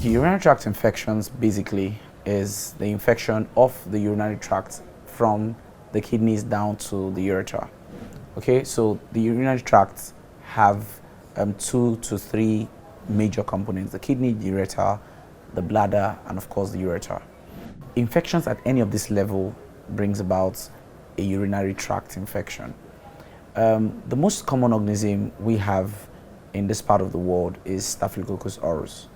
Urinary tract infections basically is the infection of the urinary tract from the kidneys down to the urethra. Okay, so the urinary tract have 2 to 3 major components: the kidney, the urethra, the bladder, and of course the urethra. Infections at any of this level brings about a urinary tract infection. The most common organism we have in this part of the world is Staphylococcus aureus.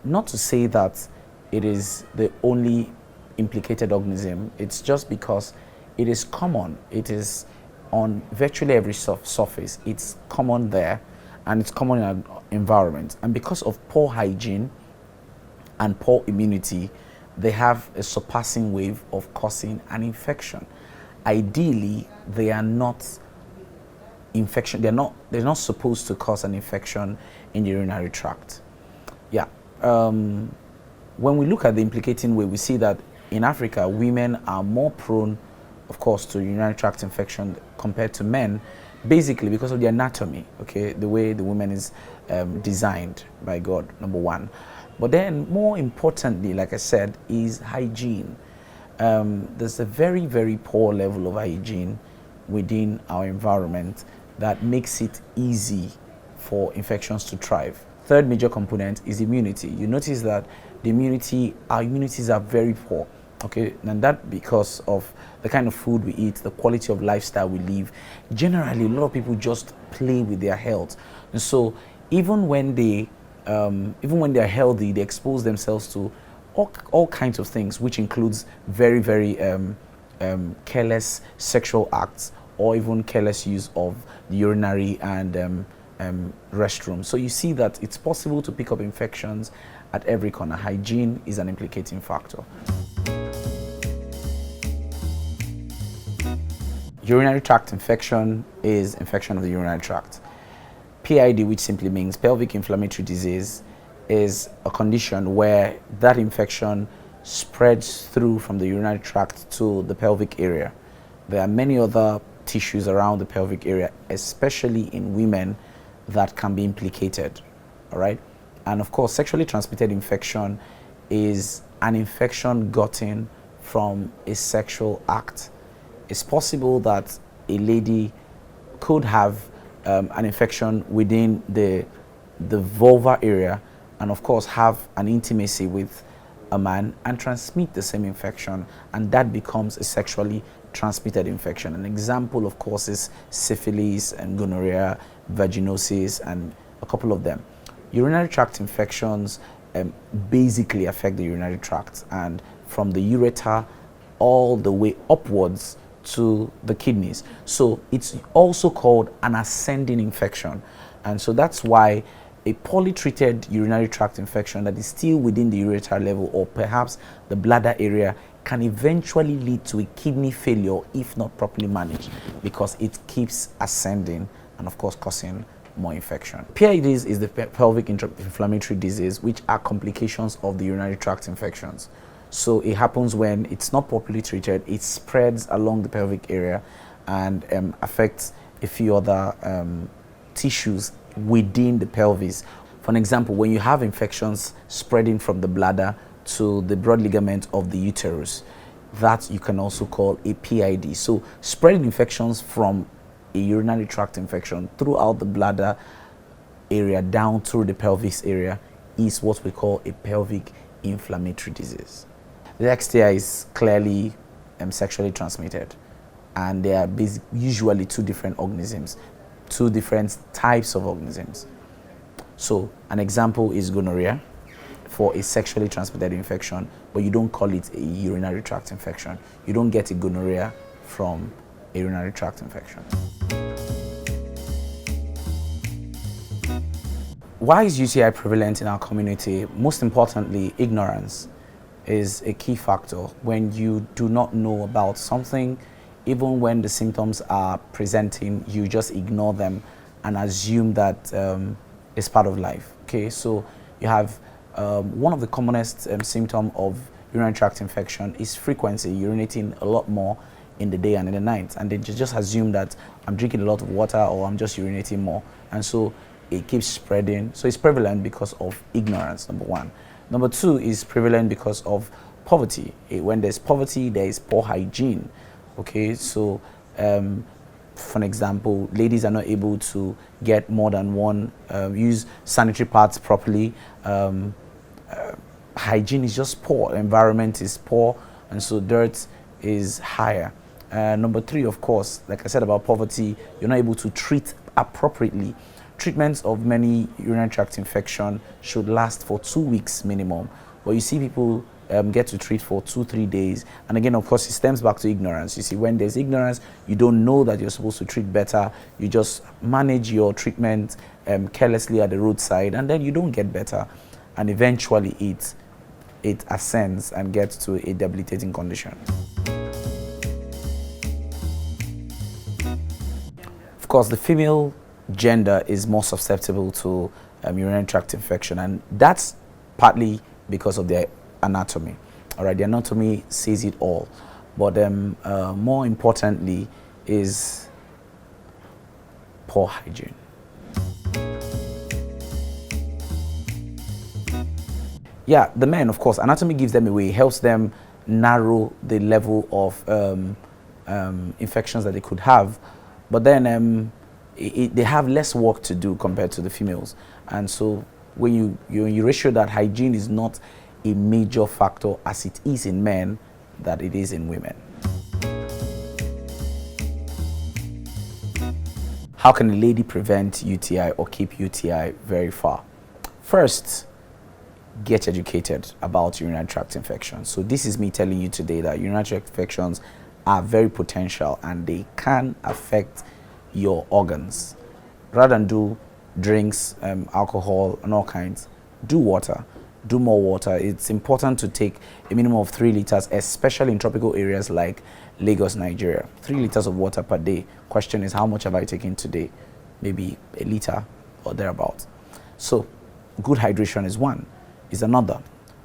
Not to say that it is the only implicated organism, it's just because it is common. It is on virtually every surface. It's common there, and it's common in our environment. And because of poor hygiene and poor immunity, they have a surpassing wave of causing an infection. Ideally, they are not infection. They're not supposed to cause an infection in the urinary tract. Yeah. When we look at the implicating way, we see that in Africa, women are more prone, of course, to urinary tract infection compared to men, basically because of the anatomy, okay, the way the woman is designed by God, number one. But then, more importantly, like I said, is hygiene. There's a very, very poor level of hygiene within our environment that makes it easy for infections to thrive. Third major component is immunity. You notice that our immunities are very poor, okay, and that because of the kind of food we eat, the quality of lifestyle we live. Generally, a lot of people just play with their health, and so even when they're healthy, they expose themselves to all kinds of things, which includes very, very careless sexual acts, or even careless use of the urinary and restroom. So you see that it's possible to pick up infections at every corner. Hygiene is an implicating factor. Urinary tract infection is infection of the urinary tract. PID, which simply means pelvic inflammatory disease, is a condition where that infection spreads through from the urinary tract to the pelvic area. There are many other tissues around the pelvic area, especially in women, that can be implicated, all right? And of course, sexually transmitted infection is an infection gotten from a sexual act. It's possible that a lady could have an infection within the vulva area, and of course have an intimacy with a man and transmit the same infection, and that becomes a sexually transmitted infection. An example, of course, is syphilis and gonorrhea, vaginosis, and a couple of them. Urinary tract infections basically affect the urinary tract, and from the ureter all the way upwards to the kidneys. So it's also called an ascending infection, and so that's why a poorly treated urinary tract infection that is still within the urethral level, or perhaps the bladder area, can eventually lead to a kidney failure if not properly managed, because it keeps ascending and of course causing more infection. PIDs is the pelvic inflammatory disease, which are complications of the urinary tract infections. So it happens when it's not properly treated, it spreads along the pelvic area and affects a few other tissues within the pelvis. For an example, when you have infections spreading from the bladder to the broad ligament of the uterus, that you can also call a PID. So spreading infections from a urinary tract infection throughout the bladder area down through the pelvis area is what we call a pelvic inflammatory disease. The STI is clearly sexually transmitted, and there are usually two different organisms, two different types of organisms. So an example is gonorrhea, for a sexually transmitted infection, but you don't call it a urinary tract infection. You don't get a gonorrhea from a urinary tract infection. Why is UTI prevalent in our community? Most importantly, ignorance is a key factor. When you do not know about something, even when the symptoms are presenting, you just ignore them and assume that it's part of life. Okay, so you have one of the commonest symptoms of urinary tract infection is frequency, urinating a lot more in the day and in the night, and they just assume that I'm drinking a lot of water or I'm just urinating more, and so it keeps spreading. So it's prevalent because of ignorance, number one. Number two is prevalent because of poverty. When there's poverty, there is poor hygiene. Okay, so for an example, ladies are not able to get more than one, use sanitary pads properly. Hygiene is just poor, environment is poor, and so dirt is higher. Number three, of course, like I said about poverty, you're not able to treat appropriately. Treatments of many urinary tract infection should last for 2 weeks minimum, but you see people get to treat for 2-3 days. And again, of course, it stems back to ignorance. You see, when there's ignorance, you don't know that you're supposed to treat better. You just manage your treatment carelessly at the roadside, and then you don't get better. And eventually it ascends and gets to a debilitating condition. Of course, the female gender is more susceptible to urinary tract infection, and that's partly because of their anatomy. All right, the anatomy says it all, but more importantly is poor hygiene. Yeah, the men, of course, anatomy gives them away, helps them narrow the level of infections that they could have, but then they have less work to do compared to the females. And so when you ratio that, hygiene is not a major factor as it is in men that it is in women. How can a lady prevent UTI or keep UTI very far? First, get educated about urinary tract infections. So this is me telling you today that urinary tract infections are very potential and they can affect your organs. Rather than do drinks, alcohol and all kinds, do water. Do more water. It's important to take a minimum of 3 liters, especially in tropical areas like Lagos, Nigeria. 3 liters of water per day. Question is, how much have I taken today? Maybe a liter or thereabouts. So good hydration is one, is another.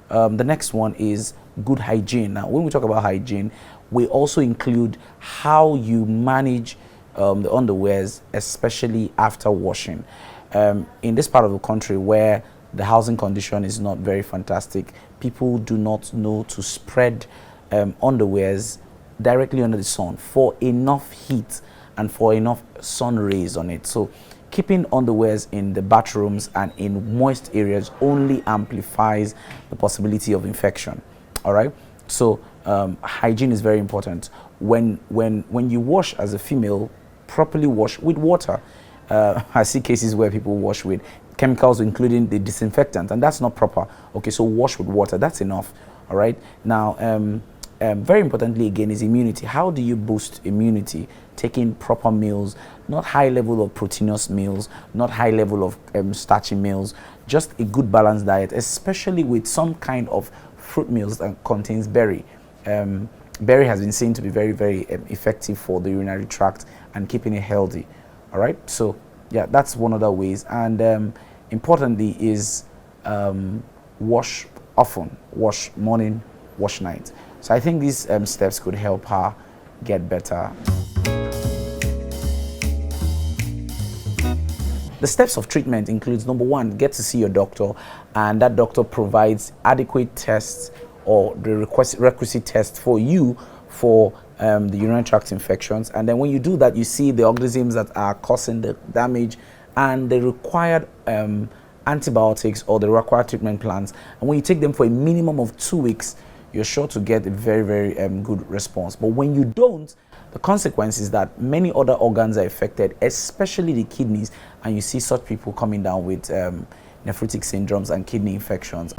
The next one is good hygiene. Now, when we talk about hygiene, we also include how you manage the underwears, especially after washing. In this part of the country where the housing condition is not very fantastic, people do not know to spread underwears directly under the sun for enough heat and for enough sun rays on it. So keeping underwears in the bathrooms and in moist areas only amplifies the possibility of infection. All right, so hygiene is very important. When you wash as a female, properly wash with water. I see cases where people wash with chemicals, including the disinfectant, and that's not proper. Okay, so wash with water, that's enough. All right, now very importantly again is immunity. How do you boost immunity? Taking proper meals, not high level of proteinous meals, not high level of starchy meals, just a good balanced diet, especially with some kind of fruit meals that contains berry. Berry has been seen to be very, very effective for the urinary tract and keeping it healthy. All right, so yeah, that's one of the ways. And importantly is wash often, wash morning, wash night. So I think these steps could help her get better. The steps of treatment includes, number one, get to see your doctor, and that doctor provides adequate tests or the requisite test for you for the urinary tract infections. And then when you do that, you see the organisms that are causing the damage and the required antibiotics or the required treatment plans. And when you take them for a minimum of 2 weeks, you're sure to get a very, very good response. But when you don't, the consequence is that many other organs are affected, especially the kidneys, and you see such people coming down with nephrotic syndromes and kidney infections.